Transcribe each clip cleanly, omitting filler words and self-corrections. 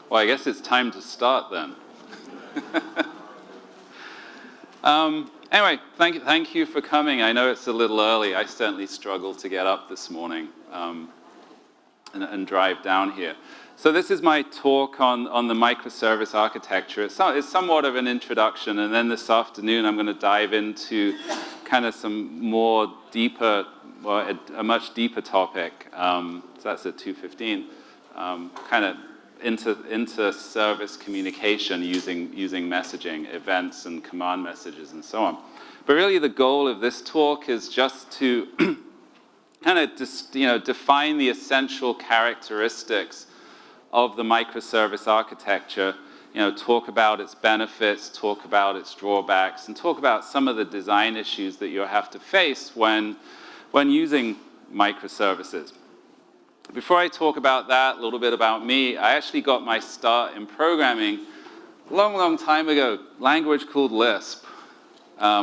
Well, I guess it's time to start then. Anyway, thank you for coming. I know it's a little early. I certainly struggled to get up this morning and drive down here. So this is my talk on the microservice architecture. It's somewhat of an introduction, and then this afternoon I'm going to dive into kind of some more deeper, well, a much deeper topic. So that's at 2:15. Kind of into service communication using messaging, events and command messages and so on. But really the goal of this talk is just to kind of define the essential characteristics of the microservice architecture, talk about its benefits, talk about its drawbacks, and talk about some of the design issues that you'll have to face when using microservices. Before I talk about that, a little bit about me, I actually got my start in programming a long, long time ago, language called Lisp,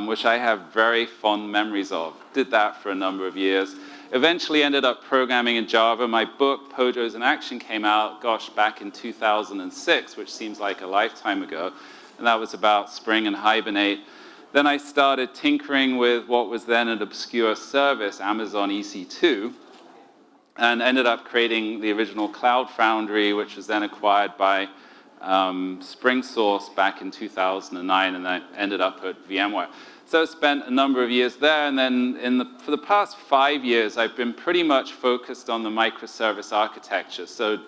which I have very fond memories of. Did that for a number of years. Eventually ended up programming in Java. My book, Pojos in Action, came out, back in 2006, which seems like a lifetime ago. And that was about Spring and Hibernate. Then I started tinkering with what was then an obscure service, Amazon EC2, and ended up creating the original Cloud Foundry, which was then acquired by SpringSource back in 2009, and I ended up at VMware. So I spent a number of years there, and then for the past 5 years, I've been pretty much focused on the microservice architecture. So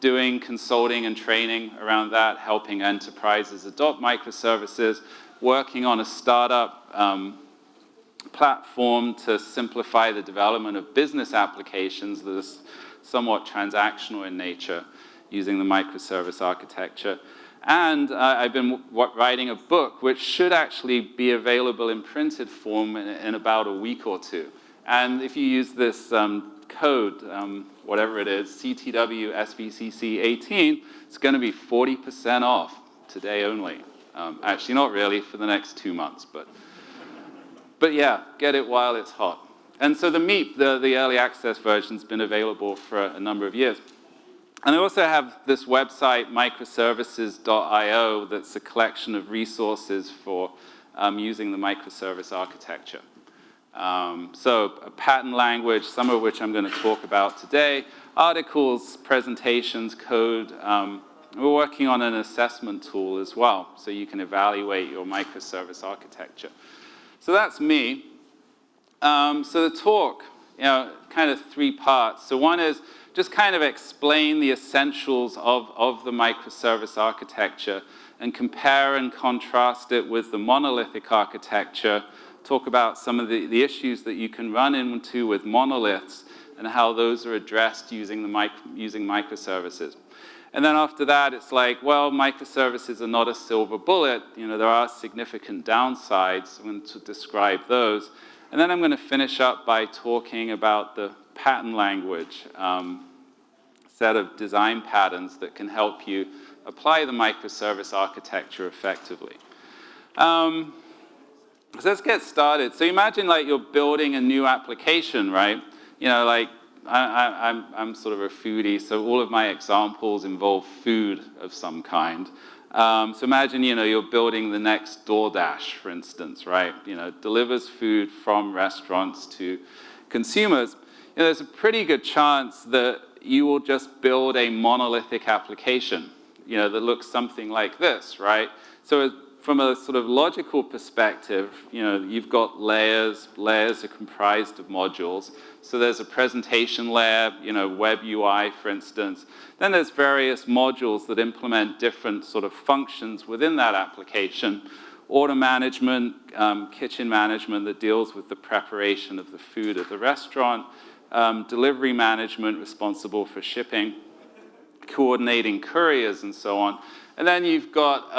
doing consulting and training around that, helping enterprises adopt microservices, working on a startup platform to simplify the development of business applications that are somewhat transactional in nature using the microservice architecture. And I've been writing a book which should actually be available in printed form in about a week or two. And if you use this code, whatever it is, CTW SVCC 18, it's going to be 40% off today only. Actually, not really, for the next 2 months, but yeah, get it while it's hot. And so the MEEP, the early access version, has been available for a number of years. And I also have this website, microservices.io, that's a collection of resources for using the microservice architecture. So a pattern language, some of which I'm going to talk about today, articles, presentations, code. We're working on an assessment tool as well, so you can evaluate your microservice architecture. So that's me. So the talk, kind of 3 parts. So one is just kind of explain the essentials of the microservice architecture and compare and contrast it with the monolithic architecture, talk about some of the issues that you can run into with monoliths and how those are addressed using microservices. And then after that, it's like, well, microservices are not a silver bullet. There are significant downsides. I'm going to describe those. And then I'm going to finish up by talking about the pattern language, set of design patterns that can help you apply the microservice architecture effectively. So let's get started. So imagine like you're building a new application, right? Like I'm sort of a foodie, so all of my examples involve food of some kind. So imagine, you're building the next DoorDash, for instance, right? Delivers food from restaurants to consumers. There's a pretty good chance that you will just build a monolithic application, that looks something like this, right? So from a sort of logical perspective, you've got layers. Layers are comprised of modules. So there's a presentation layer, web UI, for instance. Then there's various modules that implement different sort of functions within that application. Order management, kitchen management that deals with the preparation of the food at the restaurant. Delivery management responsible for shipping, coordinating couriers, and so on. And then you've got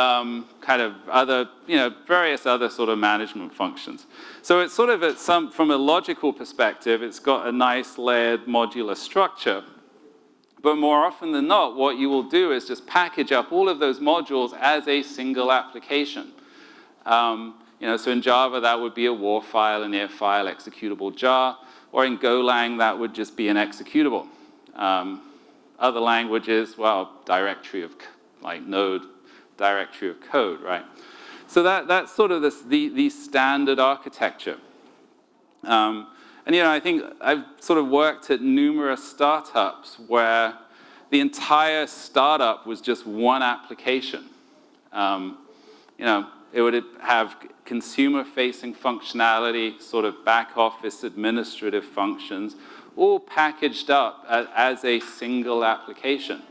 kind of other, various other sort of management functions. So it's sort of, from a logical perspective, it's got a nice layered modular structure. But more often than not, what you will do is just package up all of those modules as a single application. So in Java, that would be a war file, an IR file, executable jar. Or in Golang, that would just be an executable. other languages, well, directory of, like node directory of code, right? So that's sort of the standard architecture. And I think I've sort of worked at numerous startups where the entire startup was just one application. It would have consumer-facing functionality, sort of back-office administrative functions, all packaged up as a single application.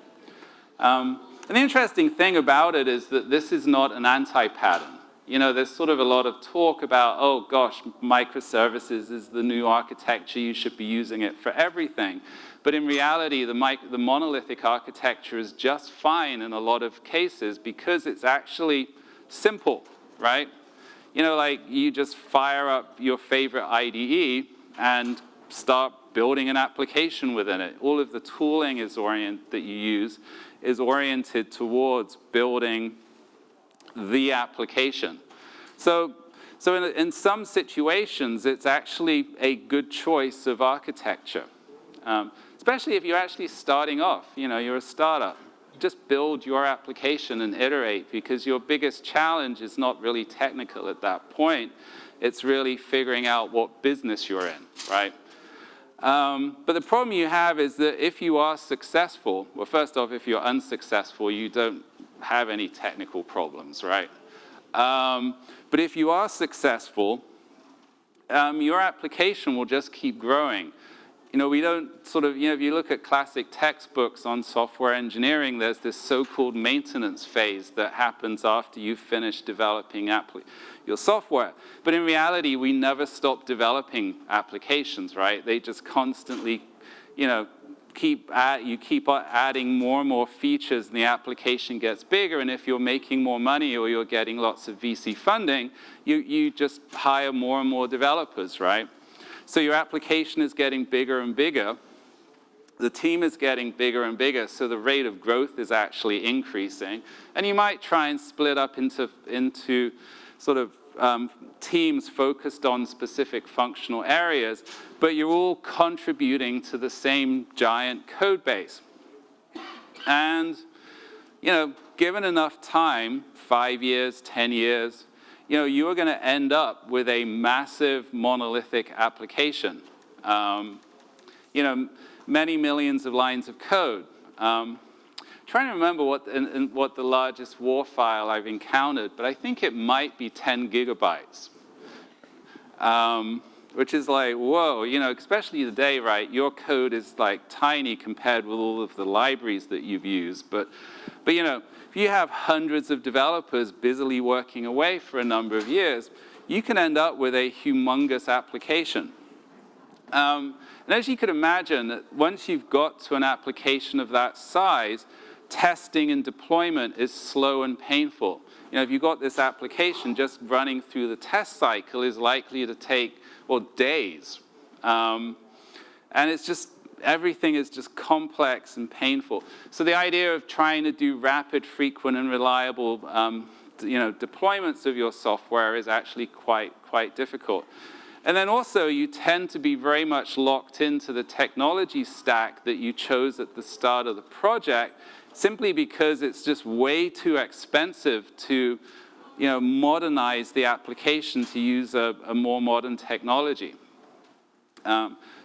And the interesting thing about it is that this is not an anti-pattern. There's sort of a lot of talk about, oh gosh, microservices is the new architecture, you should be using it for everything. But in reality, the monolithic architecture is just fine in a lot of cases because it's actually simple, right? Like you just fire up your favorite IDE and start building an application within it. All of the tooling that you use is oriented towards building the application. So in some situations, it's actually a good choice of architecture, especially if you're actually starting off. You're a startup. Just build your application and iterate, because your biggest challenge is not really technical at that point. It's really figuring out what business you're in, right? But the problem you have is that if you are successful, well, first off, if you're unsuccessful, you don't have any technical problems, right? But if you are successful, your application will just keep growing. We don't sort of, if you look at classic textbooks on software engineering, there's this so-called maintenance phase that happens after you've finished developing your software. But in reality, we never stop developing applications, right? They just constantly, you keep adding more and more features, and the application gets bigger. And if you're making more money or you're getting lots of VC funding, you just hire more and more developers, right? So your application is getting bigger and bigger. The team is getting bigger and bigger, so the rate of growth is actually increasing. And you might try and split up into sort of teams focused on specific functional areas, but you're all contributing to the same giant code base. And, given enough time, 5 years, 10 years, you are going to end up with a massive monolithic application. Many millions of lines of code. Trying to remember what the largest WAR file I've encountered, but I think it might be 10 gigabytes. Which is like, whoa, especially today, right? Your code is like tiny compared with all of the libraries that you've used. But if you have hundreds of developers busily working away for a number of years, you can end up with a humongous application. And as you could imagine, once you've got to an application of that size, testing and deployment is slow and painful. If you've got this application, just running through the test cycle is likely to take, days. And it's just, everything is just complex and painful. So the idea of trying to do rapid, frequent, and reliable deployments of your software is actually quite difficult. And then also, you tend to be very much locked into the technology stack that you chose at the start of the project, simply because it's just way too expensive to modernize the application to use a more modern technology.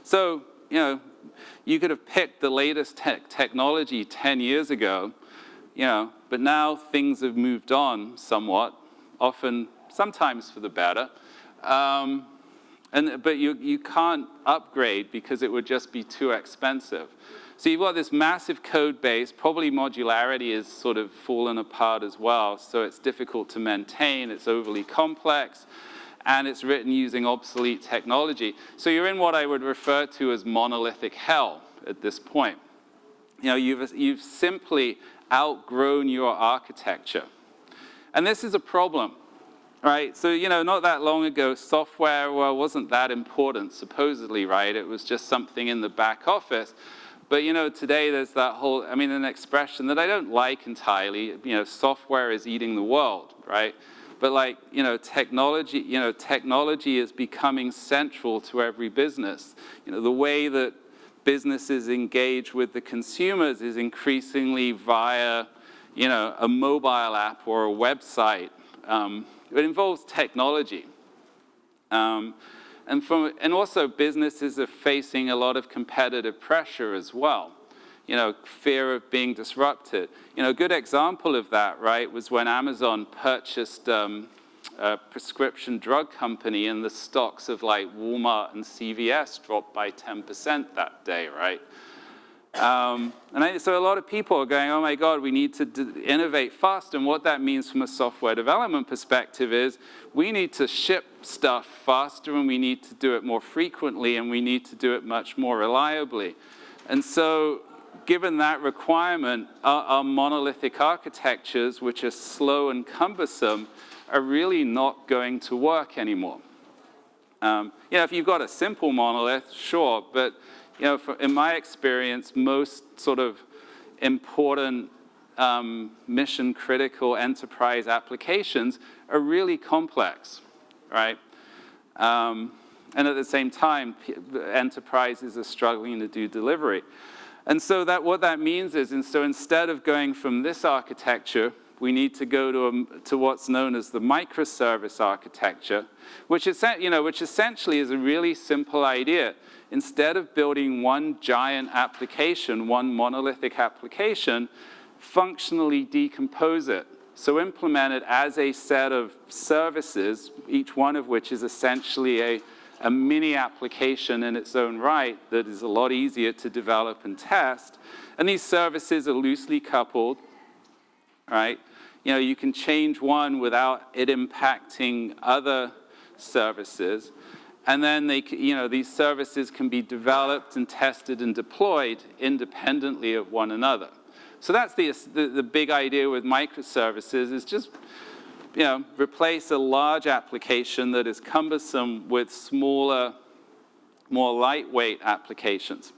So, you could have picked the latest technology 10 years ago, but now things have moved on somewhat, sometimes for the better. But you can't upgrade because it would just be too expensive. So you've got this massive code base. Probably modularity is sort of fallen apart as well, so it's difficult to maintain. It's overly complex, and it's written using obsolete technology. So you're in what I would refer to as monolithic hell at this point. You've simply outgrown your architecture. And this is a problem. Right, so not that long ago, software wasn't that important, supposedly, right? It was just something in the back office. But today there's that whole, an expression that I don't like entirely. Software is eating the world, right? But technology is becoming central to every business. The way that businesses engage with the consumers is increasingly via, a mobile app or a website. It involves technology. And also businesses are facing a lot of competitive pressure as well. Fear of being disrupted. A good example of that, right, was when Amazon purchased a prescription drug company, and the stocks of like Walmart and CVS dropped by 10% that day, right? So a lot of people are going, oh my God, we need to innovate fast. And what that means from a software development perspective is we need to ship stuff faster, and we need to do it more frequently, and we need to do it much more reliably. And so given that requirement, our monolithic architectures, which are slow and cumbersome, are really not going to work anymore. If you've got a simple monolith, sure, but in my experience, most sort of important mission-critical enterprise applications are really complex, right? And at the same time, enterprises are struggling to do delivery. And so what that means is, so instead of going from this architecture, we need to go to what's known as the microservice architecture, which essentially is a really simple idea. Instead of building one giant application, one monolithic application, functionally decompose it. So implement it as a set of services, each one of which is essentially a mini application in its own right that is a lot easier to develop and test. And these services are loosely coupled, right? You can change one without it impacting other services. And then these services can be developed and tested and deployed independently of one another. So that's the big idea with microservices, is just replace a large application that is cumbersome with smaller, more lightweight applications,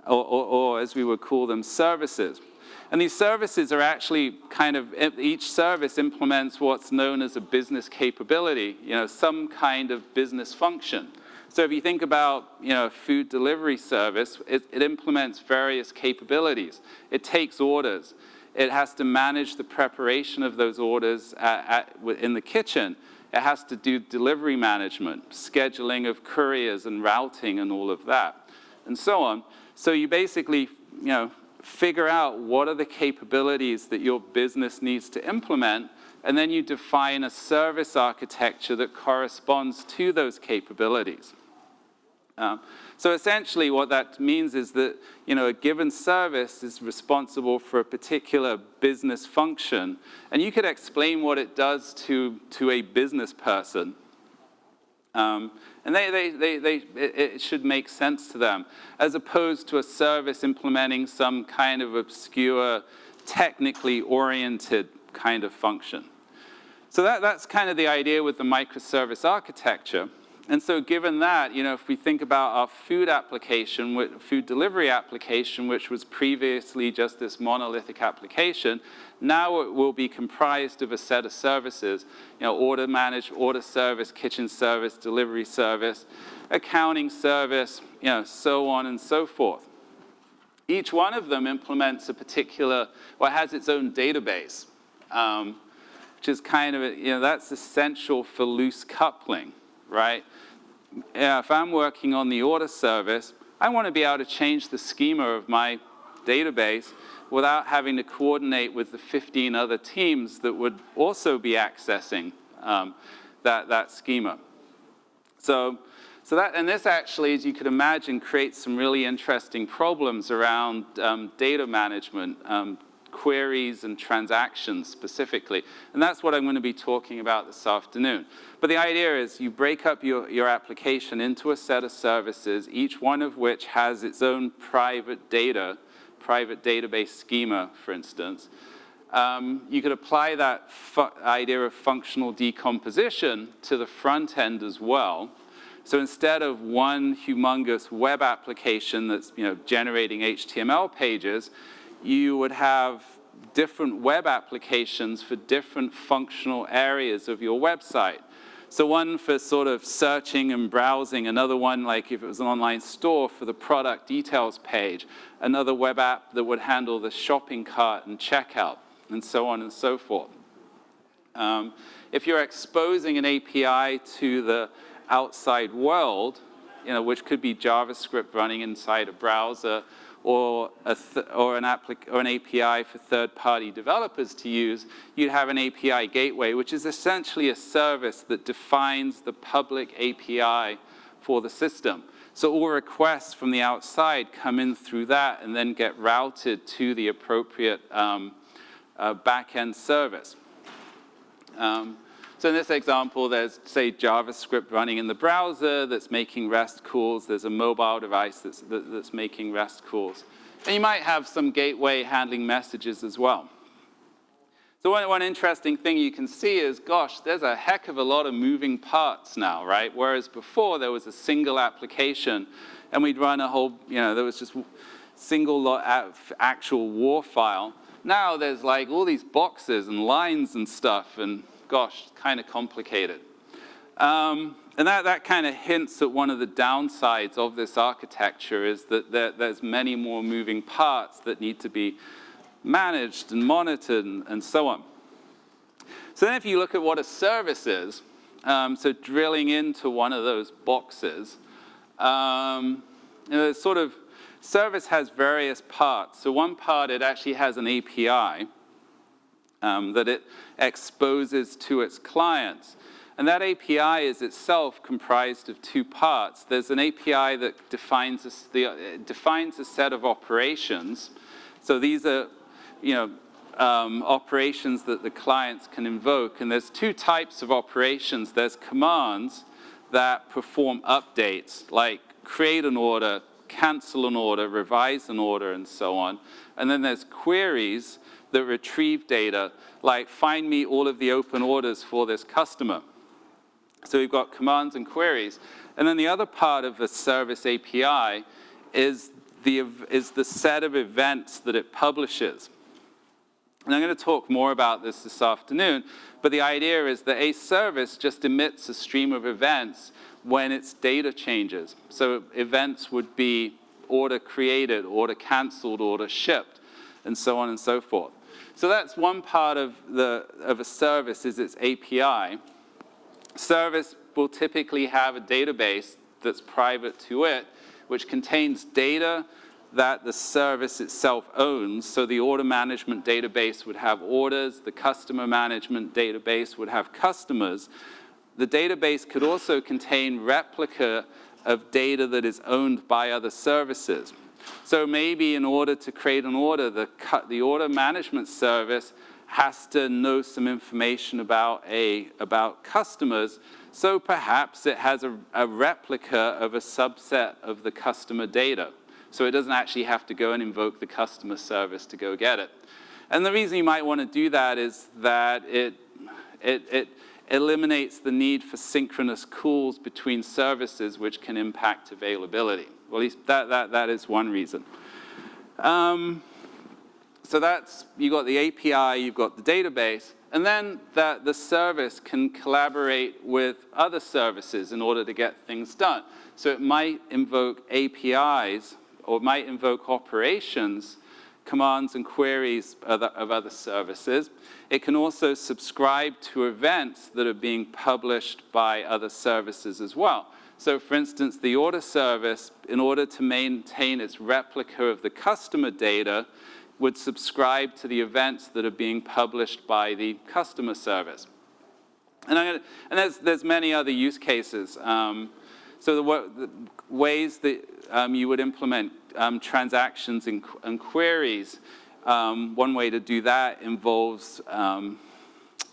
or as we would call them, services. And these services are actually each service implements what's known as a business capability, some kind of business function. So if you think about, a food delivery service, it implements various capabilities. It takes orders. It has to manage the preparation of those orders in the kitchen. It has to do delivery management, scheduling of couriers and routing and all of that, and so on. So you basically, figure out what are the capabilities that your business needs to implement, and then you define a service architecture that corresponds to those capabilities. So essentially what that means is that a given service is responsible for a particular business function, and you could explain what it does to a business person. And it should make sense to them, as opposed to a service implementing some kind of obscure, technically oriented kind of function. So that's kind of the idea with the microservice architecture. And so given that, if we think about our food application, food delivery application, which was previously just this monolithic application, now it will be comprised of a set of services, order manage, order service, kitchen service, delivery service, accounting service, so on and so forth. Each one of them implements a particular, has its own database, which is kind of, that's essential for loose coupling, right? If I'm working on the order service, I want to be able to change the schema of my database without having to coordinate with the 15 other teams that would also be accessing that schema. So this actually, as you could imagine, creates some really interesting problems around data management, queries and transactions specifically. And that's what I'm going to be talking about this afternoon. But the idea is you break up your application into a set of services, each one of which has its own private database schema, for instance. You could apply that idea of functional decomposition to the front end as well. So instead of one humongous web application that's generating HTML pages, you would have different web applications for different functional areas of your website. So one for sort of searching and browsing, another one like if it was an online store for the product details page, another web app that would handle the shopping cart and checkout, and so on and so forth. If you're exposing an API to the outside world, which could be JavaScript running inside a browser, or an API for third-party developers to use, you'd have an API gateway, which is essentially a service that defines the public API for the system. So all requests from the outside come in through that and then get routed to the appropriate back-end service. So in this example, there's, say, JavaScript running in the browser that's making REST calls. There's a mobile device that's making REST calls. And you might have some gateway handling messages as well. So one interesting thing you can see is, gosh, there's a heck of a lot of moving parts now, right? Whereas before, there was a single application, and we'd run a whole, there was just single actual war file. Now there's like all these boxes and lines and stuff, and gosh, kind of complicated. And that kind of hints at one of the downsides of this architecture is that there's many more moving parts that need to be managed and monitored and so on. So then if you look at what a service is, so drilling into one of those boxes, sort of service has various parts. So one part, it actually has an API that it exposes to its clients. And that API is itself comprised of two parts. There's an API that defines a set of operations. So these are operations that the clients can invoke. And there's two types of operations. There's commands that perform updates, like create an order, cancel an order, revise an order, and so on. And then there's queries that retrieve data, like find me all of the open orders for this customer. So we've got commands and queries. And then the other part of a service API is the set of events that it publishes. And I'm going to talk more about this afternoon, but the idea is that a service just emits a stream of events when its data changes. So events would be order created, order canceled, order shipped, and so on and so forth. So that's one part of a service is its API. Service will typically have a database that's private to it, which contains data that the service itself owns. So the order management database would have orders, the customer management database would have customers. The database could also contain replica of data that is owned by other services. So maybe in order to create an order, the order management service has to know some information about customers, so perhaps it has a replica of a subset of the customer data. So it doesn't actually have to go and invoke the customer service to go get it. And the reason you might want to do that is that it eliminates the need for synchronous calls between services, which can impact availability. Well, at least that is one reason. So you've got the API, you've got the database, and then the service can collaborate with other services in order to get things done. So it might invoke APIs, or it might invoke operations, commands and queries of other services. It can also subscribe to events that are being published by other services as well. So for instance, the order service, in order to maintain its replica of the customer data, would subscribe to the events that are being published by the customer service. And there's many other use cases. So the ways that you would implement transactions and queries, one way to do that involves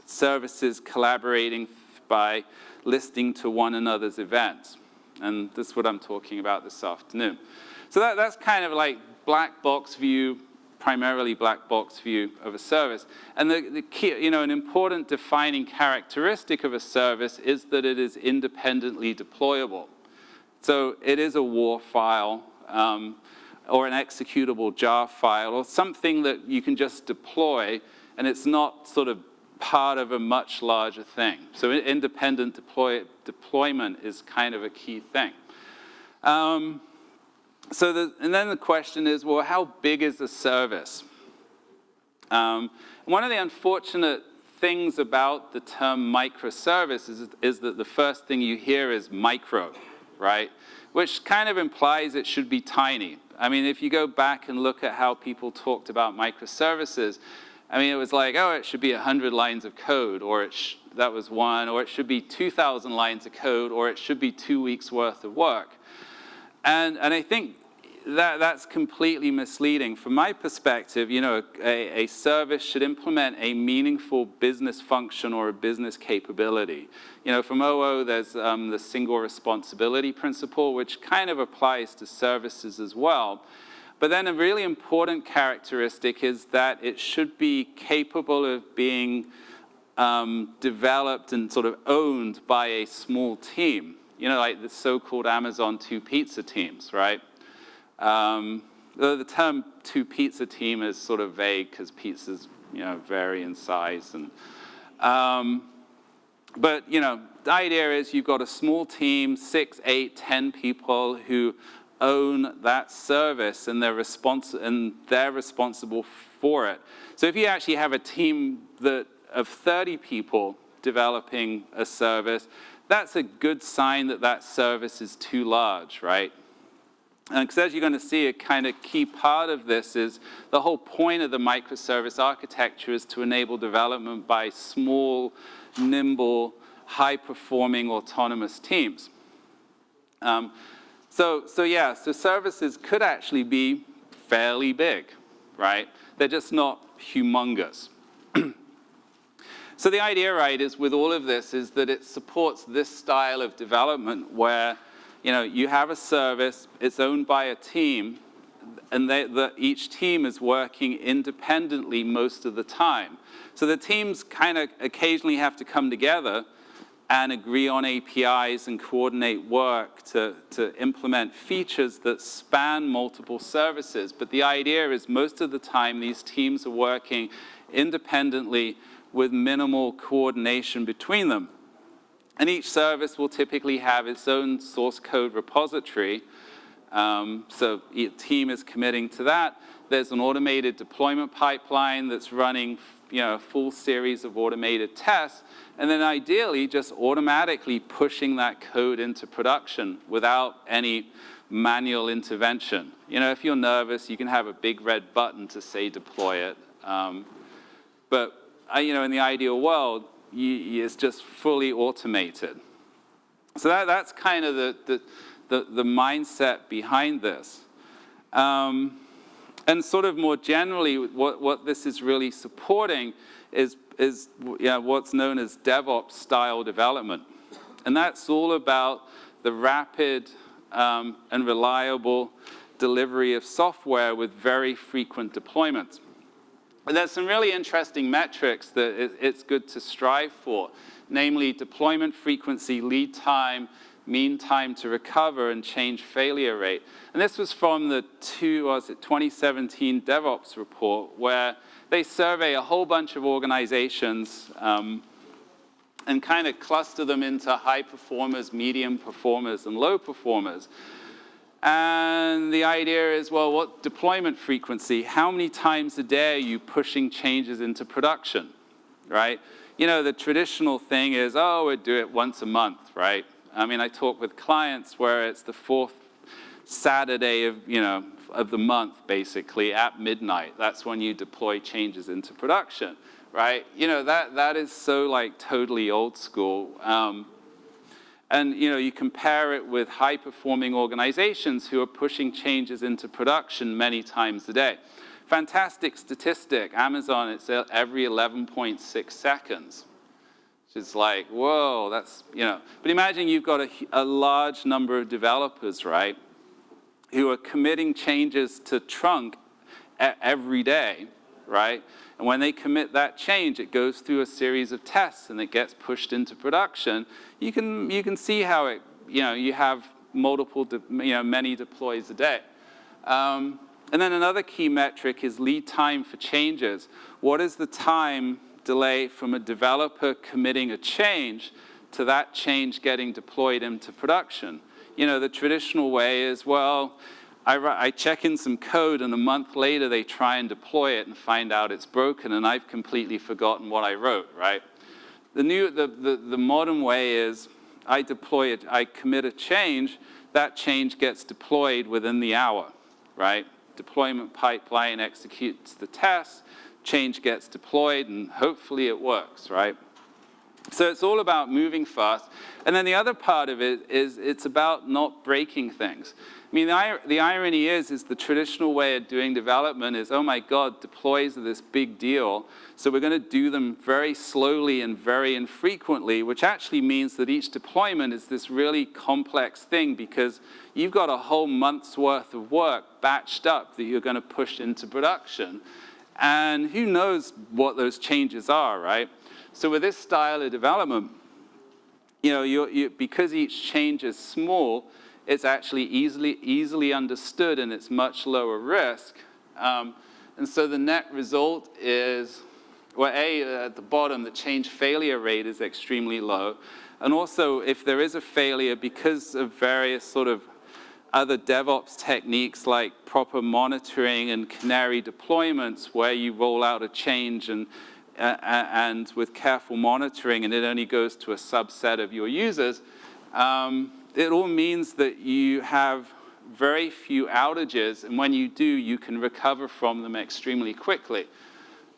services collaborating by listing to one another's events. And this is what I'm talking about this afternoon. So that's kind of like black box view, primarily black box view of a service. And the key, an important defining characteristic of a service is that it is independently deployable. So it is a WAR file or an executable jar file or something that you can just deploy, and it's not sort of part of a much larger thing. So independent deployment is kind of a key thing. And then the question is, well, how big is the service? One of the unfortunate things about the term microservice is that the first thing you hear is micro, right? Which kind of implies it should be tiny. I mean, if you go back and look at how people talked about microservices, I mean, it was like, oh, it should be 100 lines of code, or that was one, or it should be 2,000 lines of code, or it should be 2 weeks worth of work. And I think that's completely misleading. From my perspective, you know, a service should implement a meaningful business function or a business capability. You know, from OO, there's the single responsibility principle, which kind of applies to services as well. But then a really important characteristic is that it should be capable of being developed and sort of owned by a small team. You know, like the so-called Amazon 2 pizza teams, right? The term 2 pizza team is sort of vague because pizzas, you know, vary in size. But, you know, the idea is you've got a small team, 6, 8, 10 people who own that service, and they're responsible for it. So if you actually have a team of 30 people developing a service, that's a good sign that that service is too large, right? Because as you're going to see, a kind of key part of this is the whole point of the microservice architecture is to enable development by small, nimble, high-performing autonomous teams. So services could actually be fairly big, right? They're just not humongous. So the idea, right, is with all of this is that it supports this style of development where, you know, you have a service, it's owned by a team, and each team is working independently most of the time. So the teams kind of occasionally have to come together and agree on APIs and coordinate work to implement features that span multiple services. But the idea is most of the time these teams are working independently with minimal coordination between them. And each service will typically have its own source code repository. So each team is committing to that. There's an automated deployment pipeline that's running, you know, a full series of automated tests, and then ideally just automatically pushing that code into production without any manual intervention. You know, if you're nervous, you can have a big red button to say deploy it. But you know, in the ideal world, it's just fully automated. So that's kind of the mindset behind this. And sort of more generally, what this is really supporting is what's known as DevOps-style development. And that's all about the rapid and reliable delivery of software with very frequent deployments. And there's some really interesting metrics that it's good to strive for, namely deployment frequency, lead time, mean time to recover, and change failure rate. And this was from the 2017 DevOps report, where they survey a whole bunch of organizations and kind of cluster them into high performers, medium performers, and low performers. And the idea is, well, what deployment frequency? How many times a day are you pushing changes into production, right? You know, the traditional thing is, oh, we'd do it once a month, right? I mean, I talk with clients where it's the fourth Saturday of the month, basically, at midnight. That's when you deploy changes into production, right? You know, that is so, like, totally old school. And, you know, you compare it with high-performing organizations who are pushing changes into production many times a day. Fantastic statistic. Amazon, it's every 11.6 seconds. Which is like, whoa, that's, you know. But imagine you've got a large number of developers, right, who are committing changes to trunk every day, right? And when they commit that change, it goes through a series of tests and it gets pushed into production. You can see how it, you know, you have multiple, many deploys a day. And then another key metric is lead time for changes. What is the time delay from a developer committing a change to that change getting deployed into production. You know, the traditional way is, well, I check in some code, and a month later they try and deploy it and find out it's broken, and I've completely forgotten what I wrote, right? The modern way is, I deploy it, I commit a change, that change gets deployed within the hour, right? Deployment pipeline executes the test, change gets deployed, and hopefully it works, right? So it's all about moving fast. And then the other part of it is it's about not breaking things. I mean, the irony is the traditional way of doing development is, oh my God, deploys are this big deal, so we're going to do them very slowly and very infrequently, which actually means that each deployment is this really complex thing because you've got a whole month's worth of work batched up that you're going to push into production. And who knows what those changes are, right? So with this style of development, you know, because each change is small, it's actually easily understood and it's much lower risk. And so the net result is, well, at the bottom, the change failure rate is extremely low. And also, if there is a failure, because of various sort of other DevOps techniques like proper monitoring and canary deployments where you roll out a change and with careful monitoring and it only goes to a subset of your users, it all means that you have very few outages, and when you do, you can recover from them extremely quickly.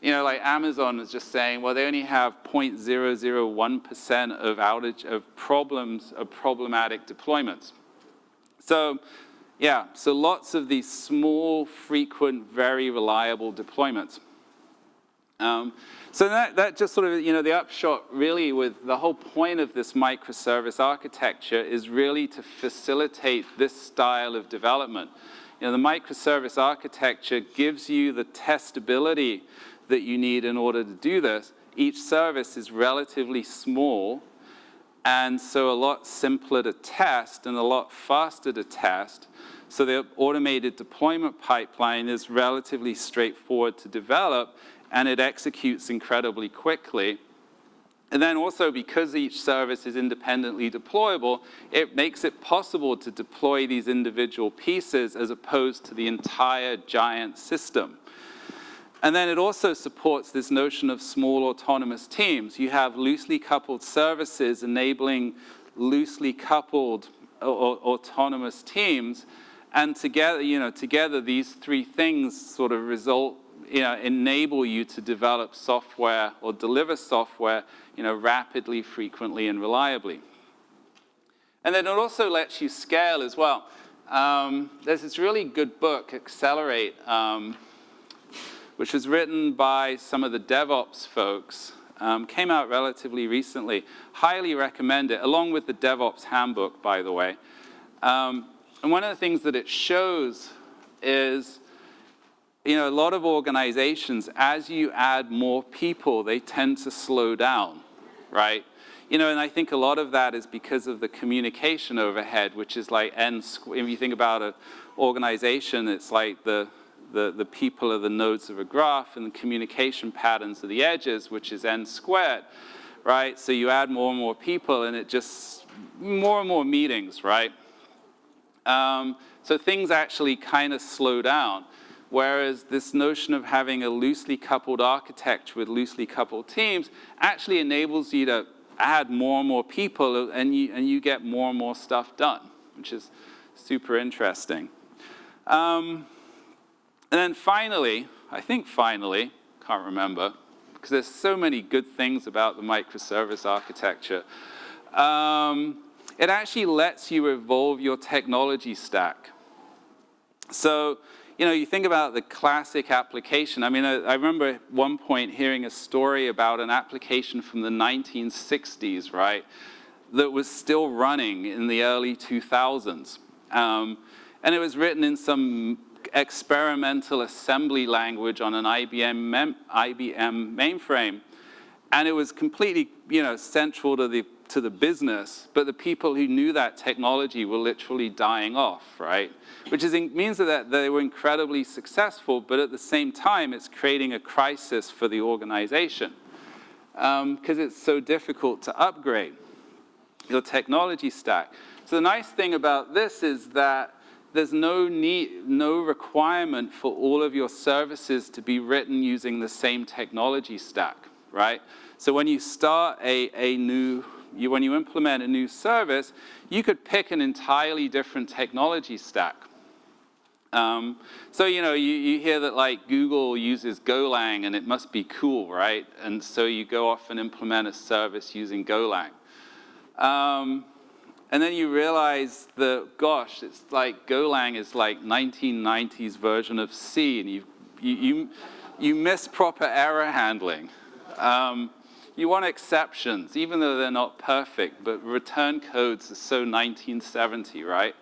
You know, like Amazon was just saying, well, they only have 0.001% of problematic deployments. So, yeah, so lots of these small, frequent, very reliable deployments. So that just sort of, you know, the upshot really with the whole point of this microservice architecture is really to facilitate this style of development. You know, the microservice architecture gives you the testability that you need in order to do this. Each service is relatively small, and so a lot simpler to test and a lot faster to test. So the automated deployment pipeline is relatively straightforward to develop, and it executes incredibly quickly. And then also, because each service is independently deployable, it makes it possible to deploy these individual pieces as opposed to the entire giant system. And then it also supports this notion of small autonomous teams. You have loosely coupled services enabling loosely coupled autonomous teams, and together, you know, together these three things sort of result, you know, enable you to develop software or deliver software, you know, rapidly, frequently, and reliably. And then it also lets you scale as well. There's this really good book, Accelerate, which was written by some of the DevOps folks, came out relatively recently. Highly recommend it, along with the DevOps Handbook, by the way. And one of the things that it shows is, you know, a lot of organizations, as you add more people, they tend to slow down, right? You know, and I think a lot of that is because of the communication overhead, which is like if you think about an organization, it's like the people are the nodes of a graph, and the communication patterns are the edges, which is n squared, right? So you add more and more people, and it just, more and more meetings, right? So things actually kind of slow down. Whereas this notion of having a loosely coupled architecture with loosely coupled teams actually enables you to add more and more people, and you get more and more stuff done, which is super interesting. And then finally, can't remember, because there's so many good things about the microservice architecture, it actually lets you evolve your technology stack. So, you know, you think about the classic application. I mean, I remember at one point hearing a story about an application from the 1960s, right, that was still running in the early 2000s. And it was written in some experimental assembly language on an IBM mainframe. And it was completely, you know, central to the business, but the people who knew that technology were literally dying off, right? Which means that they were incredibly successful, but at the same time, it's creating a crisis for the organization. because it's so difficult to upgrade your technology stack. So the nice thing about this is that there's no requirement for all of your services to be written using the same technology stack, right? So when you start when you implement a new service, you could pick an entirely different technology stack. So, you hear that, like, Google uses Golang, and it must be cool, right? And so you go off and implement a service using Golang. And then you realize that, gosh, it's like Golang is like 1990s version of C, and you miss proper error handling. You want exceptions, even though they're not perfect, but return codes are so 1970, right?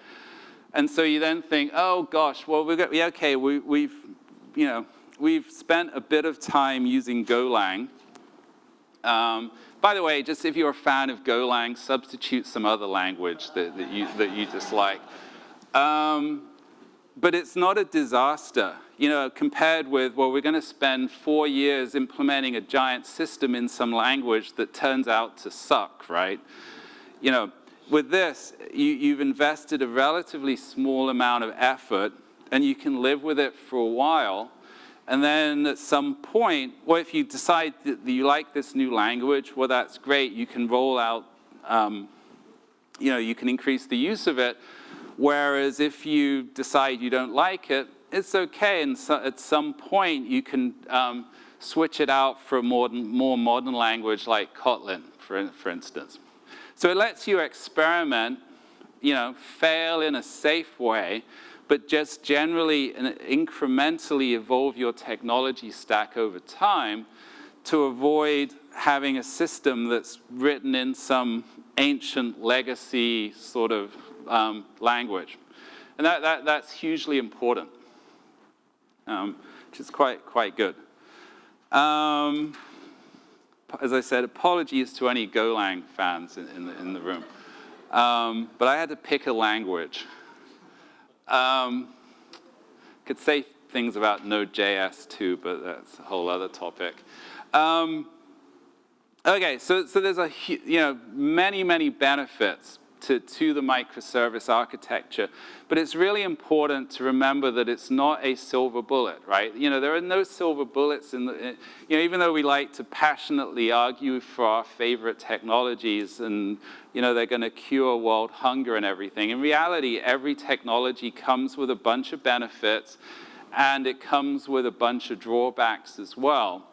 And so you then think, oh gosh, well we've spent a bit of time using Golang. By the way, just if you're a fan of Golang, substitute some other language that you dislike. But it's not a disaster, compared with, well, we're going to spend 4 years implementing a giant system in some language that turns out to suck, right? With this, you've invested a relatively small amount of effort, and you can live with it for a while. And then at some point, well, if you decide that you like this new language, well, that's great. You can roll out, you can increase the use of it. Whereas if you decide you don't like it, it's okay. And so at some point, you can switch it out for a more modern language like Kotlin, for instance. So it lets you experiment, fail in a safe way, but just generally and incrementally evolve your technology stack over time to avoid having a system that's written in some ancient legacy sort of language. And that's hugely important, which is quite good. As I said, apologies to any Golang fans in the room. But I had to pick a language. Could say things about Node.js too, but that's a whole other topic. Okay, so there's many benefits to the microservice architecture, but it's really important to remember that it's not a silver bullet, right? There are no silver bullets even though we like to passionately argue for our favorite technologies and, they're going to cure world hunger and everything. In reality, every technology comes with a bunch of benefits, and it comes with a bunch of drawbacks as well.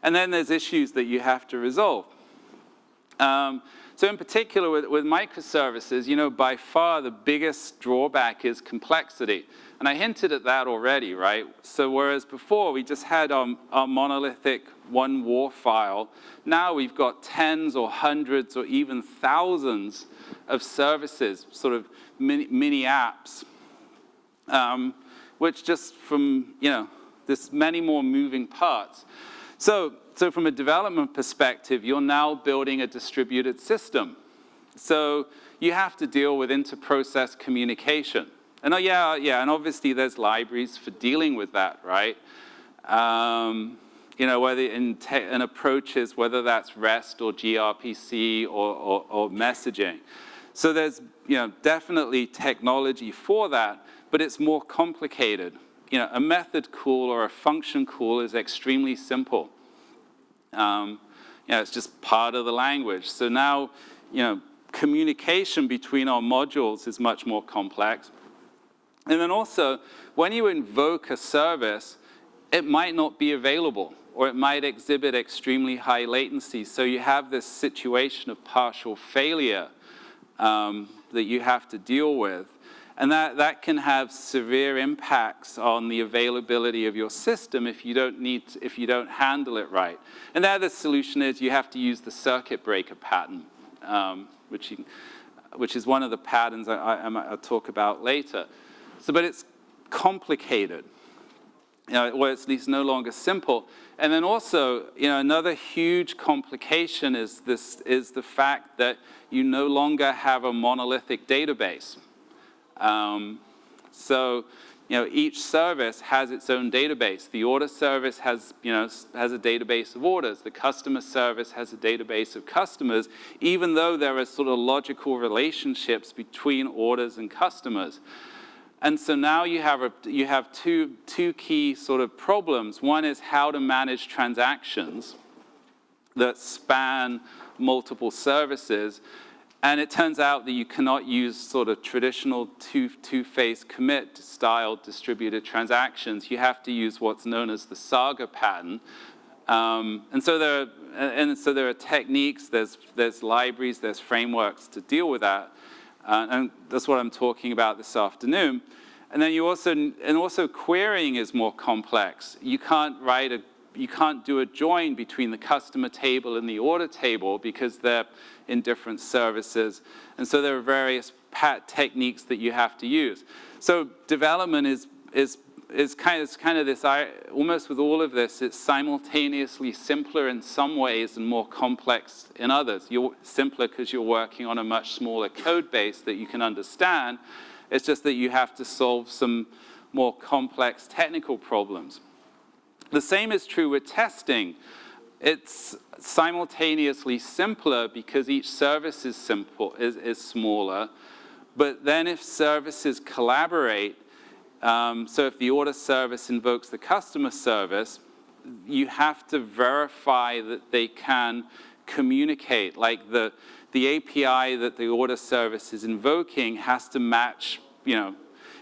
And then there's issues that you have to resolve. So in particular with microservices, by far the biggest drawback is complexity. And I hinted at that already, right? So whereas before we just had our monolithic one WAR file, now we've got tens or hundreds or even thousands of services, sort of mini apps, which just from, there's many more moving parts. So from a development perspective, you're now building a distributed system. So you have to deal with inter-process communication. And and obviously there's libraries for dealing with that, right? Whether in approaches, whether that's REST or gRPC or messaging. So there's definitely technology for that, but it's more complicated. A method call or a function call is extremely simple. It's just part of the language. So now, communication between our modules is much more complex. And then also, when you invoke a service, it might not be available, or it might exhibit extremely high latency. So you have this situation of partial failure that you have to deal with. And that can have severe impacts on the availability of your system if you don't handle it right. And there the solution is you have to use the circuit breaker pattern, which is one of the patterns I'll talk about later. But it's complicated, or it's at least no longer simple. And then also, another huge complication is the fact that you no longer have a monolithic database. each service has its own database. The order service has a database of orders. The customer service has a database of customers, even though there are sort of logical relationships between orders and customers. And so now you have two key sort of problems. One is how to manage transactions that span multiple services. And it turns out that you cannot use sort of traditional two-phase commit style distributed transactions. You have to use what's known as the Saga pattern. And so there are techniques, there's libraries, there's frameworks to deal with that. And that's what I'm talking about this afternoon. And then also querying is more complex. You can't do a join between the customer table and the order table because they're in different services. And so there are various techniques that you have to use. So development is kind of this, almost with all of this, it's simultaneously simpler in some ways and more complex in others. You're simpler because you're working on a much smaller code base that you can understand. It's just that you have to solve some more complex technical problems. The same is true with testing. It's simultaneously simpler because each service is smaller. But then if services collaborate, so if the order service invokes the customer service, you have to verify that they can communicate. Like the API that the order service is invoking has to match,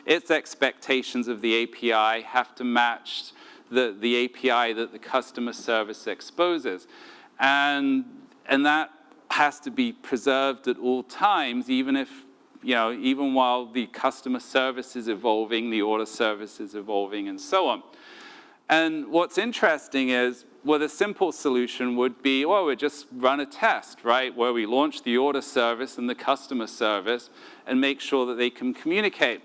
its expectations of the API have to match the API that the customer service exposes. And that has to be preserved at all times, even while the customer service is evolving, the order service is evolving, and so on. And what's interesting is, well, the simple solution would be, well, we just run a test, right, where we launch the order service and the customer service and make sure that they can communicate.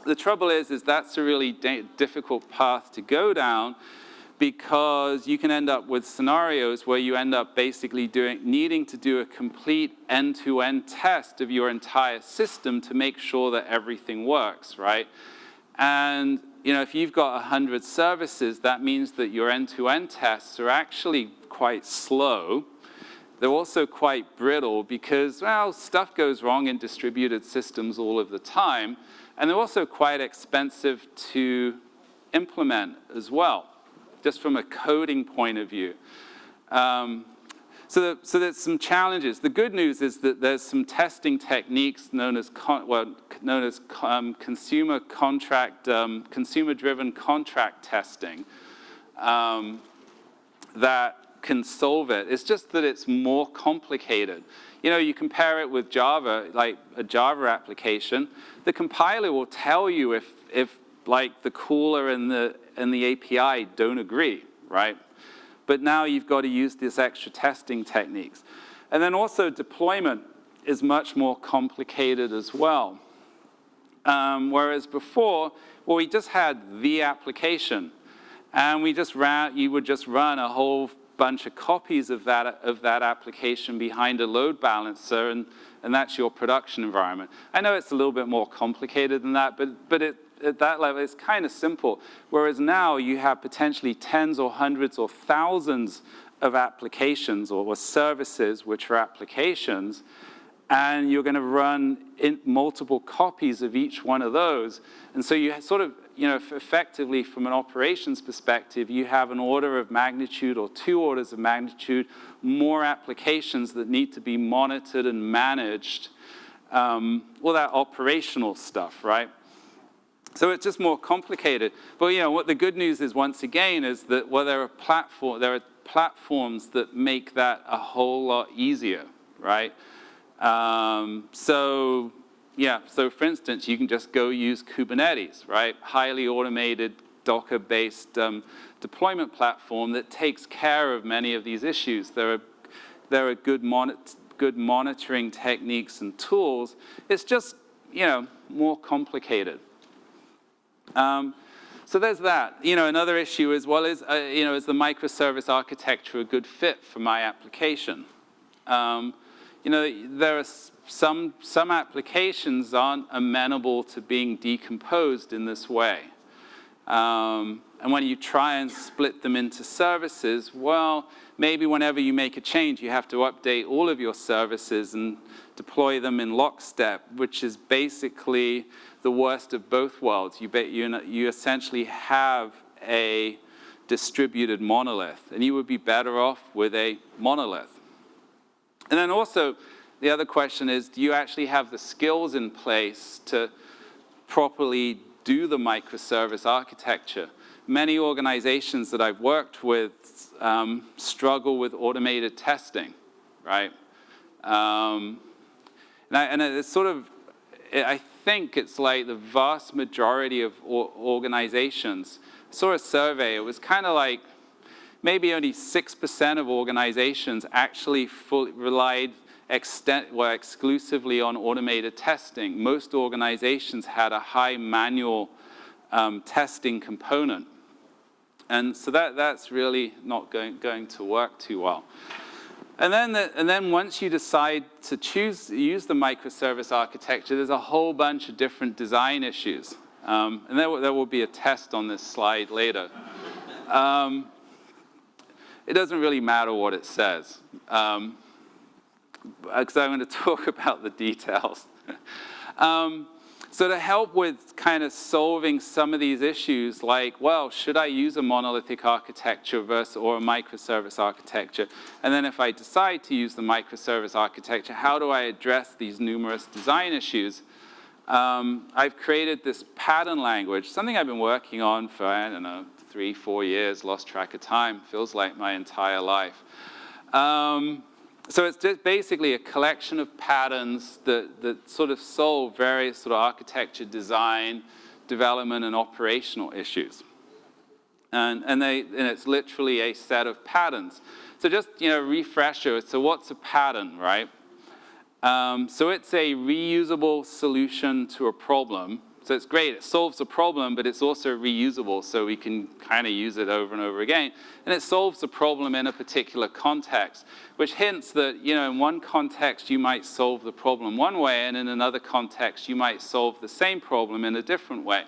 The trouble is that's a really difficult path to go down because you can end up with scenarios where you end up basically needing to do a complete end-to-end test of your entire system to make sure that everything works, right? And if you've got 100 services, that means that your end-to-end tests are actually quite slow. They're also quite brittle because, well, stuff goes wrong in distributed systems all of the time. And they're also quite expensive to implement as well, just from a coding point of view. So there's some challenges. The good news is that there's some testing techniques known as consumer-driven contract testing that can solve it. It's just that it's more complicated. You compare it with Java, like a Java application. The compiler will tell you if like the cooler and the API don't agree, right? But now you've got to use these extra testing techniques. And then also deployment is much more complicated as well. Whereas before, well, we just had the application, and you would just run a whole bunch of copies of that application behind a load balancer, and that's your production environment. I know it's a little bit more complicated than that, but at that level, it's kind of simple. Whereas now you have potentially tens or hundreds or thousands of applications or services which are applications, and you're going to run in multiple copies of each one of those. And so you sort of, effectively from an operations perspective, you have an order of magnitude or 2 orders of magnitude more applications that need to be monitored and managed, all that operational stuff, right? So it's just more complicated. But what the good news is, once again, is that there are platforms that make that a whole lot easier, right? So for instance, you can just go use Kubernetes, right? Highly automated Docker-based deployment platform that takes care of many of these issues. There are good monitoring techniques and tools. It's just, more complicated. So there's that. Another issue is, well, is the microservice architecture a good fit for my application? there are some applications aren't amenable to being decomposed in this way. And when you try and split them into services, well, maybe whenever you make a change, you have to update all of your services and deploy them in lockstep, which is basically the worst of both worlds. You essentially have a distributed monolith, and you would be better off with a monolith. And then also, the other question is, do you actually have the skills in place to properly do the microservice architecture? Many organizations that I've worked with struggle with automated testing, right? And it's sort of, I think it's like the vast majority of organizations. I saw a survey, it was kind of like maybe only 6% of organizations actually relied exclusively on automated testing. Most organizations had a high manual testing component. And so that's really not going to work too well. And then once you decide to use the microservice architecture, there's a whole bunch of different design issues. And there will be a test on this slide later. It doesn't really matter what it says, because I'm going to talk about the details. So to help with kind of solving some of these issues, like, well, should I use a monolithic architecture or a microservice architecture? And then if I decide to use the microservice architecture, how do I address these numerous design issues? I've created this pattern language, something I've been working on for, I don't know, 3-4 years, lost track of time, feels like my entire life. So it's just basically a collection of patterns that sort of solve various sort of architecture, design, development, and operational issues. And it's literally a set of patterns. So just, refresher, so what's a pattern, right? So it's a reusable solution to a problem. So it's great, it solves a problem, but it's also reusable, so we can kind of use it over and over again. And it solves the problem in a particular context, which hints that, in one context you might solve the problem one way, and in another context you might solve the same problem in a different way.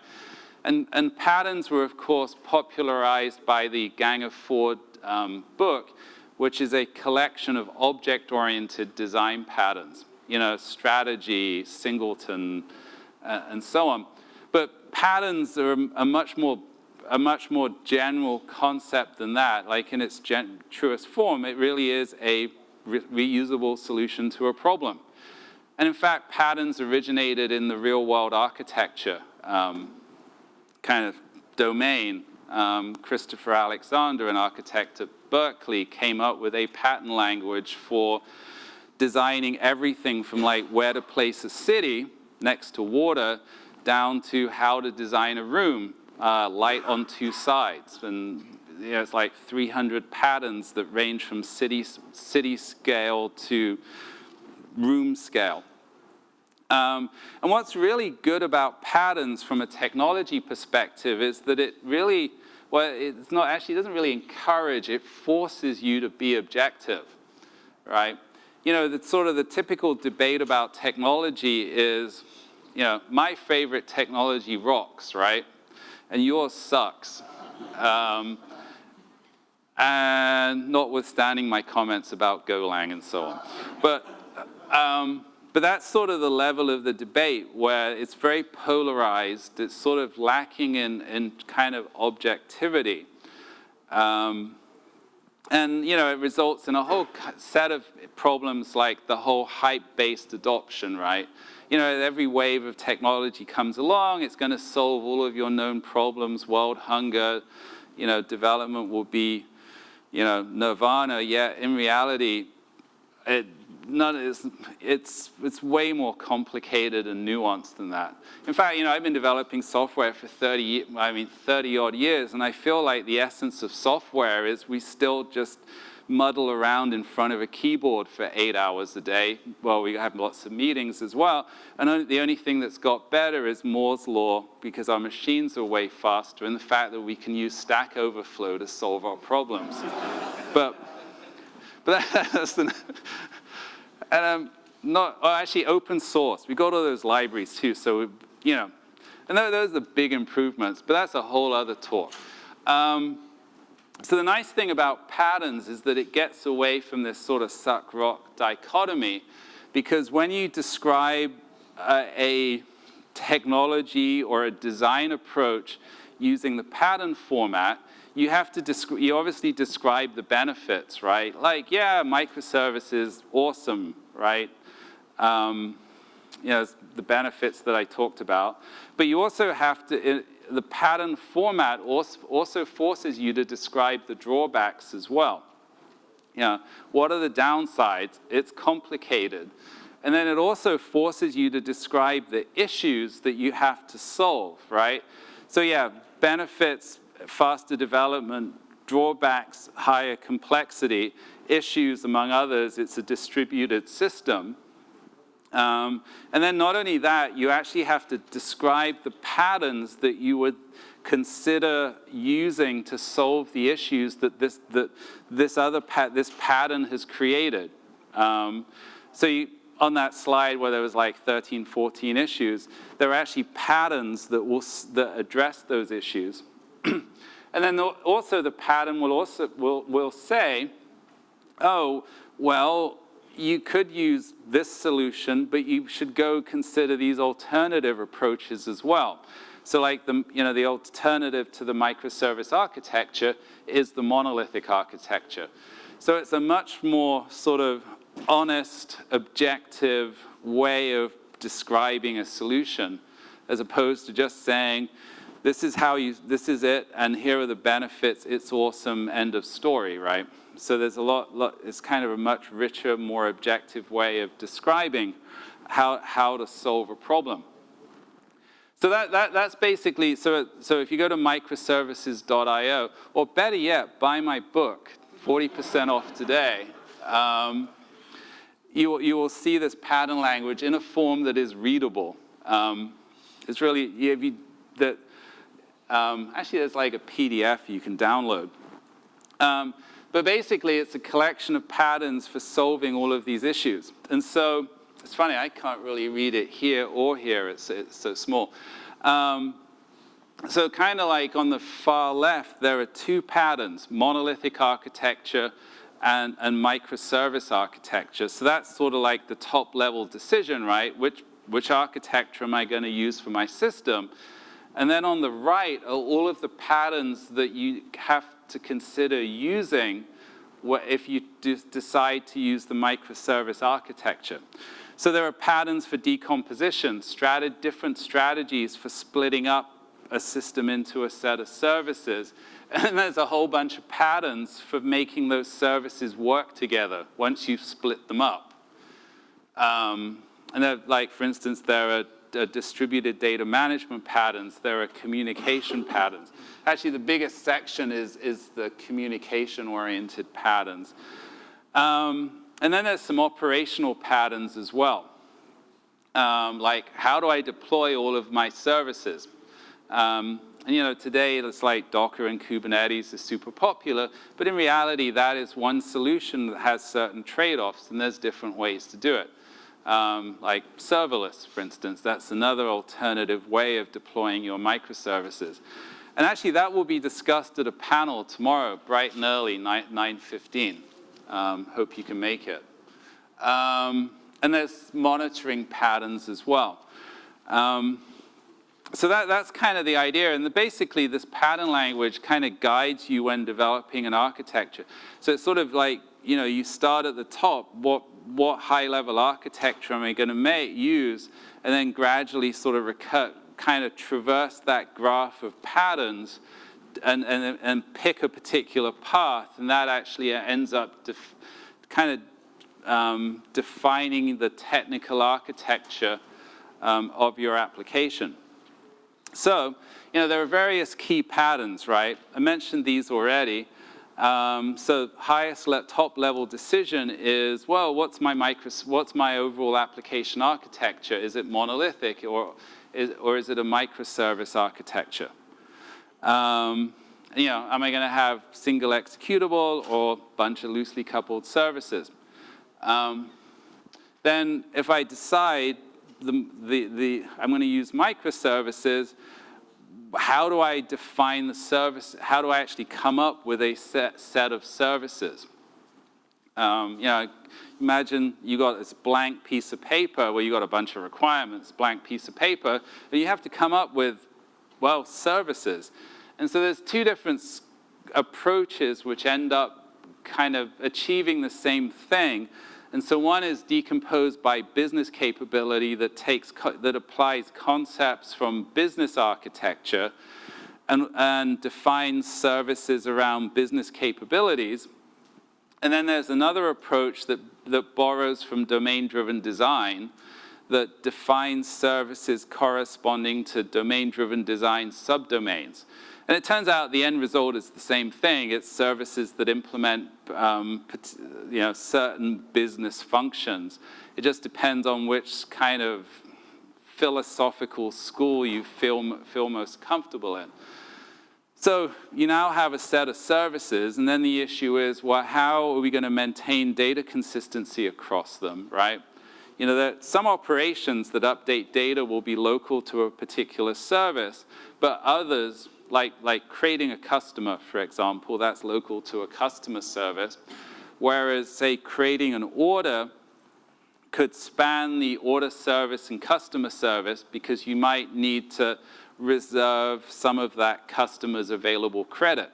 And patterns were, of course, popularized by the Gang of Four book, which is a collection of object-oriented design patterns. Strategy, singleton, and so on. But patterns are a much more general concept than that. Like in its truest form, it really is a reusable solution to a problem. And in fact, patterns originated in the real-world architecture kind of domain. Christopher Alexander, an architect at Berkeley, came up with a pattern language for designing everything from like where to place a city next to water, down to how to design a room, light on two sides. And it's like 300 patterns that range from city scale to room scale. And what's really good about patterns from a technology perspective is that it really, it doesn't really encourage, it forces you to be objective, right? The typical debate about technology is, my favorite technology rocks, right? And yours sucks. And notwithstanding my comments about Golang and so on. But that's sort of the level of the debate where it's very polarized. It's sort of lacking in kind of objectivity. And, it results in a whole set of problems like the whole hype-based adoption, right? Every wave of technology comes along, it's going to solve all of your known problems, world hunger, development will be, nirvana, yet in reality, it's way more complicated and nuanced than that. In fact, I've been developing software for 30-odd years, and I feel like the essence of software is we still just muddle around in front of a keyboard for 8 hours a day. Well, we have lots of meetings as well, and the only thing that's got better is Moore's Law, because our machines are way faster, and the fact that we can use Stack Overflow to solve our problems. But that's And actually open source. We got all those libraries too, so, and those are the big improvements, but that's a whole other talk. So the nice thing about patterns is that it gets away from this sort of suck-rock dichotomy, because when you describe a technology or a design approach using the pattern format, you have to you obviously describe the benefits, right? Like, yeah, microservices, awesome, right? The benefits that I talked about. But you also have to, the pattern format also forces you to describe the drawbacks as well. What are the downsides? It's complicated. And then it also forces you to describe the issues that you have to solve, right? So yeah, benefits, faster development, drawbacks, higher complexity, issues, among others, it's a distributed system. And then not only that, you actually have to describe the patterns that you would consider using to solve the issues that this pattern has created. On that slide where there was like 13, 14 issues, there are actually patterns that address those issues. And then also the pattern will say, oh, well, you could use this solution, but you should go consider these alternative approaches as well. So like the alternative to the microservice architecture is the monolithic architecture. So it's a much more sort of honest, objective way of describing a solution, as opposed to just saying, this is it, and here are the benefits, it's awesome, end of story, right? So there's it's kind of a much richer, more objective way of describing how to solve a problem. So that's basically, so if you go to microservices.io, or better yet, buy my book, 40% off today, you will see this pattern language in a form that is readable. It's really, actually there's like a PDF you can download. But basically, it's a collection of patterns for solving all of these issues. And so, it's funny, I can't really read it here or here, it's so small. So kind of like on the far left, there are two patterns, monolithic architecture and microservice architecture. So that's sort of like the top level decision, right? Which architecture am I going to use for my system? And then on the right are all of the patterns that you have to consider using if you decide to use the microservice architecture. So there are patterns for decomposition, different strategies for splitting up a system into a set of services. And there's a whole bunch of patterns for making those services work together once you've split them up. And like, for instance, there are distributed data management patterns, there are communication patterns. Actually, the biggest section is the communication-oriented patterns. And then there's some operational patterns as well. Like, how do I deploy all of my services? And today it's like Docker and Kubernetes is super popular, but in reality, that is one solution that has certain trade-offs, and there's different ways to do it. Like serverless, for instance, that's another alternative way of deploying your microservices. And actually, that will be discussed at a panel tomorrow, bright and early, 9:15. Hope you can make it. And there's monitoring patterns as well. So that's kind of the idea. And basically, this pattern language kind of guides you when developing an architecture. So it's sort of like, you start at the top, what high-level architecture am I going to use, and then gradually sort of kind of traverse that graph of patterns and pick a particular path, and that actually ends up defining the technical architecture of your application. So, there are various key patterns, right? I mentioned these already. So top level decision is, well, what's my overall application architecture? Is it monolithic or is it a microservice architecture? Am I going to have single executable or a bunch of loosely coupled services? then if I decide I'm going to use microservices, how do I define the service? How do I actually come up with a set of services? Imagine you got this blank piece of paper where you got a bunch of requirements, blank piece of paper, and you have to come up with, well, services. And so there's two different approaches which end up kind of achieving the same thing. And so one is decomposed by business capability that applies concepts from business architecture and defines services around business capabilities. And then there's another approach that borrows from domain-driven design that defines services corresponding to domain-driven design subdomains. And it turns out the end result is the same thing. It's services that implement certain business functions. It just depends on which kind of philosophical school you feel most comfortable in. So you now have a set of services, and then the issue is, well, how are we going to maintain data consistency across them, right? There are some operations that update data will be local to a particular service, but others, like creating a customer, for example, that's local to a customer service, whereas, say, creating an order could span the order service and customer service because you might need to reserve some of that customer's available credit.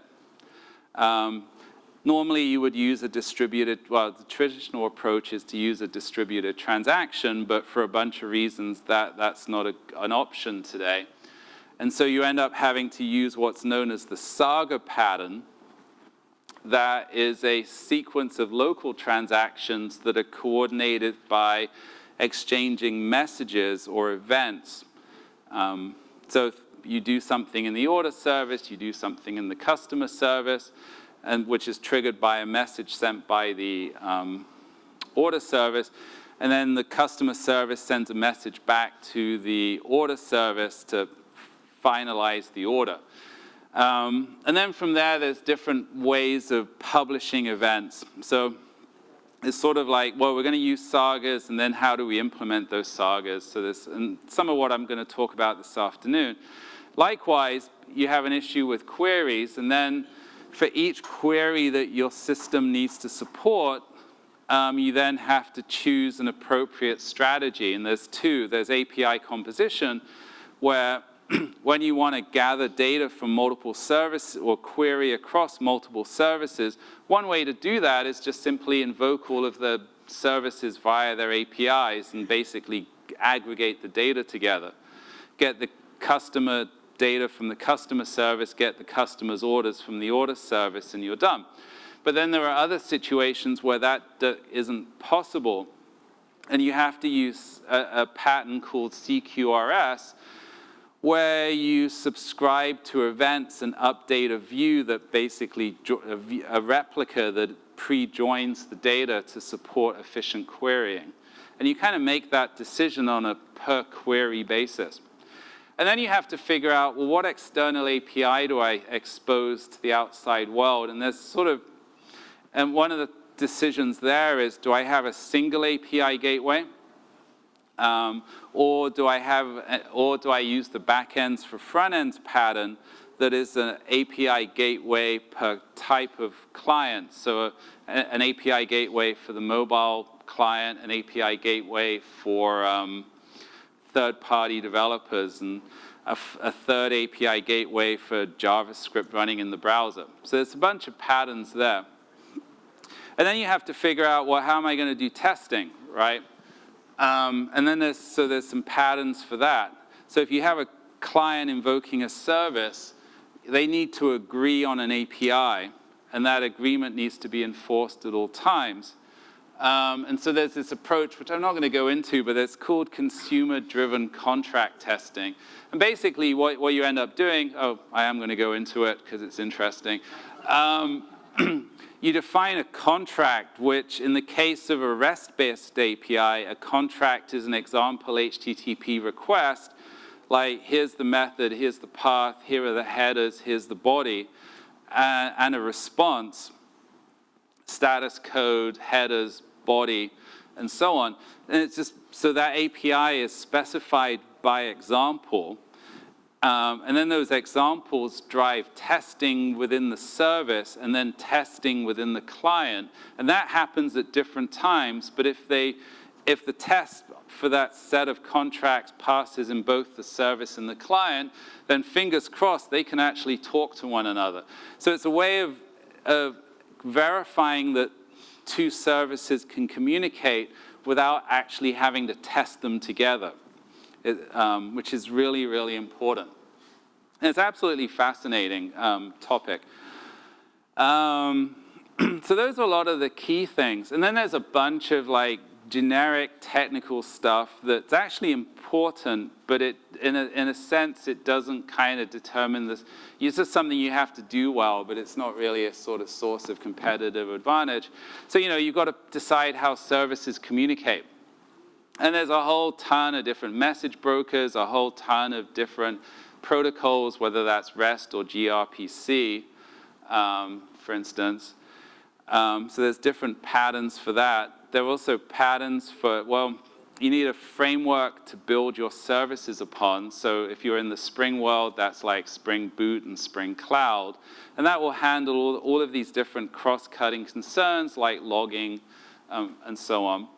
Normally, you would use a distributed, well, the traditional approach is to use a distributed transaction, but for a bunch of reasons, that's not an option today. And so you end up having to use what's known as the saga pattern. That is a sequence of local transactions that are coordinated by exchanging messages or events. So if you do something in the order service, you do something in the customer service, and which is triggered by a message sent by the order service, and then the customer service sends a message back to the order service to finalize the order. And then from there's different ways of publishing events. So it's sort of like, well, we're going to use sagas, and then how do we implement those sagas? So and some of what I'm going to talk about this afternoon. Likewise, you have an issue with queries, and then for each query that your system needs to support, you then have to choose an appropriate strategy. And there's two. There's API composition, where when you want to gather data from multiple services or query across multiple services, one way to do that is just simply invoke all of the services via their APIs and basically aggregate the data together. Get the customer data from the customer service, get the customer's orders from the order service, and you're done. But then there are other situations where that isn't possible, and you have to use a pattern called CQRS, where you subscribe to events and update a view that basically, a replica that pre-joins the data to support efficient querying. And you kind of make that decision on a per query basis. And then you have to figure out, well, what external API do I expose to the outside world? And there's and one of the decisions there is, do I have a single API gateway? Or do I use the backends for front ends pattern that is an API gateway per type of client? So an API gateway for the mobile client, an API gateway for third-party developers, and a third API gateway for JavaScript running in the browser. So there's a bunch of patterns there. And then you have to figure out, well, how am I going to do testing, right? And then there's some patterns for that. So if you have a client invoking a service, they need to agree on an API, and that agreement needs to be enforced at all times. And so there's this approach, which I'm not going to go into, but it's called consumer-driven contract testing. And basically what you end up doing, I am going to go into it because it's interesting. You define a contract, which in the case of a REST-based API, a contract is an example HTTP request, like here's the method, here's the path, here are the headers, here's the body, and a response, status code, headers, body, and so on. And it's just, so that API is specified by example. And then those examples drive testing within the service and then testing within the client. And that happens at different times, but if the test for that set of contracts passes in both the service and the client, then fingers crossed, they can actually talk to one another. So it's a way of verifying that two services can communicate without actually having to test them together, which is really, really important. And it's absolutely fascinating topic. So those are a lot of the key things. And then there's a bunch of like generic technical stuff that's actually important, but in a sense, it doesn't kind of determine this. It's just something you have to do well, but it's not really a sort of source of competitive advantage. So, you've got to decide how services communicate. And there's a whole ton of different message brokers, a whole ton of different protocols, whether that's REST or gRPC, for instance. So there's different patterns for that. There are also patterns for, well, you need a framework to build your services upon. So if you're in the Spring world, that's like Spring Boot and Spring Cloud. And that will handle all of these different cross-cutting concerns like logging and so on.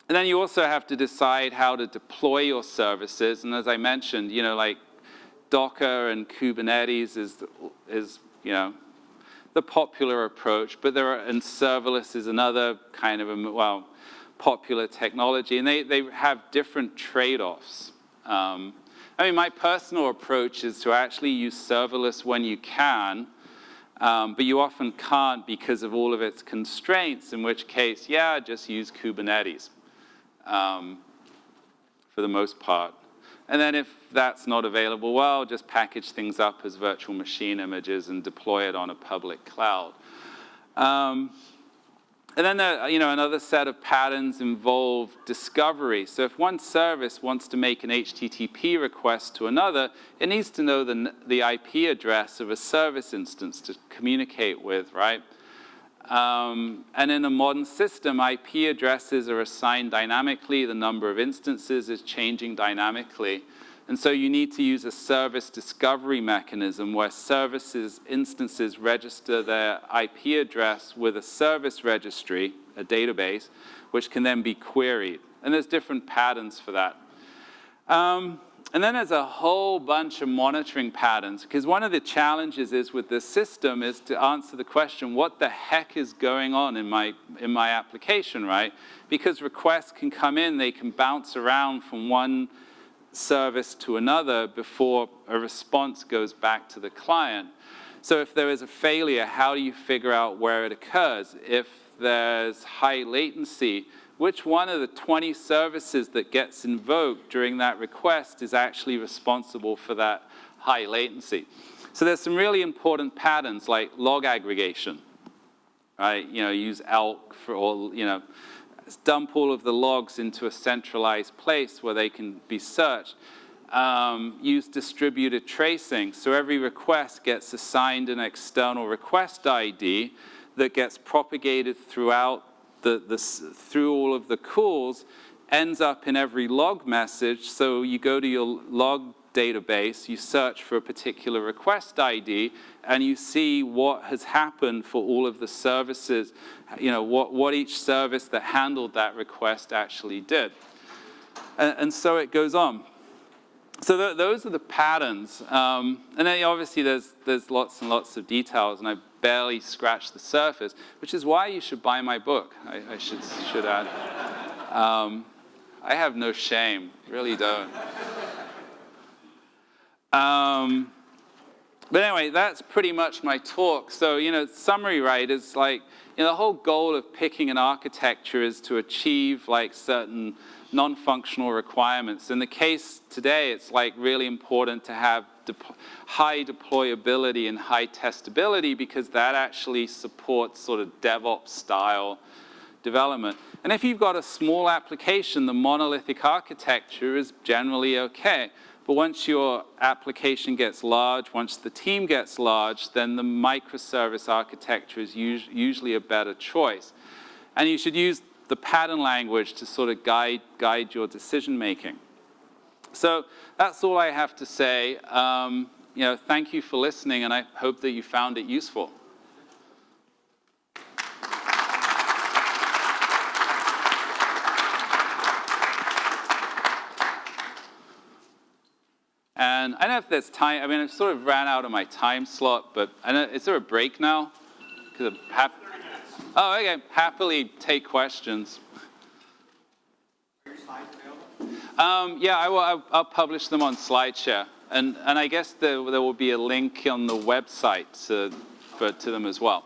And then you also have to decide how to deploy your services. And as I mentioned, like Docker and Kubernetes is the popular approach, but and serverless is another kind of popular technology, and they have different trade-offs. My personal approach is to actually use serverless when you can, but you often can't because of all of its constraints, in which case, just use Kubernetes for the most part. And then if that's not available, well, just package things up as virtual machine images and deploy it on a public cloud. And then another set of patterns involve discovery. So if one service wants to make an HTTP request to another, it needs to know the IP address of a service instance to communicate with, right? And in a modern system, IP addresses are assigned dynamically. The number of instances is changing dynamically. And so you need to use a service discovery mechanism where instances register their IP address with a service registry, a database, which can then be queried. And there's different patterns for that. And then there's a whole bunch of monitoring patterns, because one of the challenges with this system is to answer the question, what the heck is going on in my application, right? Because requests can come in, they can bounce around from one service to another before a response goes back to the client. So if there is a failure, how do you figure out where it occurs? If there's high latency, which one of the 20 services that gets invoked during that request is actually responsible for that high latency? So there's some really important patterns like log aggregation, right? Use ELK for all, dump all of the logs into a centralized place where they can be searched. Use distributed tracing. So every request gets assigned an external request ID that gets propagated throughout through all of the calls, ends up in every log message. So you go to your log database, you search for a particular request ID, and you see what has happened for all of the services, what each service that handled that request actually did. And so it goes on. So those are the patterns. And then obviously there's lots and lots of details, and I barely scratched the surface, which is why you should buy my book, I should add. I have no shame, really don't. But anyway, that's pretty much my talk. So, summary, right, is like, the whole goal of picking an architecture is to achieve like certain non-functional requirements. In the case today, it's like really important to have high deployability and high testability, because that actually supports sort of DevOps style development. And if you've got a small application, the monolithic architecture is generally okay. But once your application gets large, once the team gets large, then the microservice architecture is usually a better choice. And you should use the pattern language to sort of guide your decision making. So that's all I have to say. Thank you for listening, and I hope that you found it useful. And I don't know if there's time. I mean, I've sort of ran out of my time slot, but I don't, is there a break now? 'Cause oh, okay. Happily take questions. Are your slides available? Yeah, I'll publish them on SlideShare. And I guess there will be a link on the website to them as well.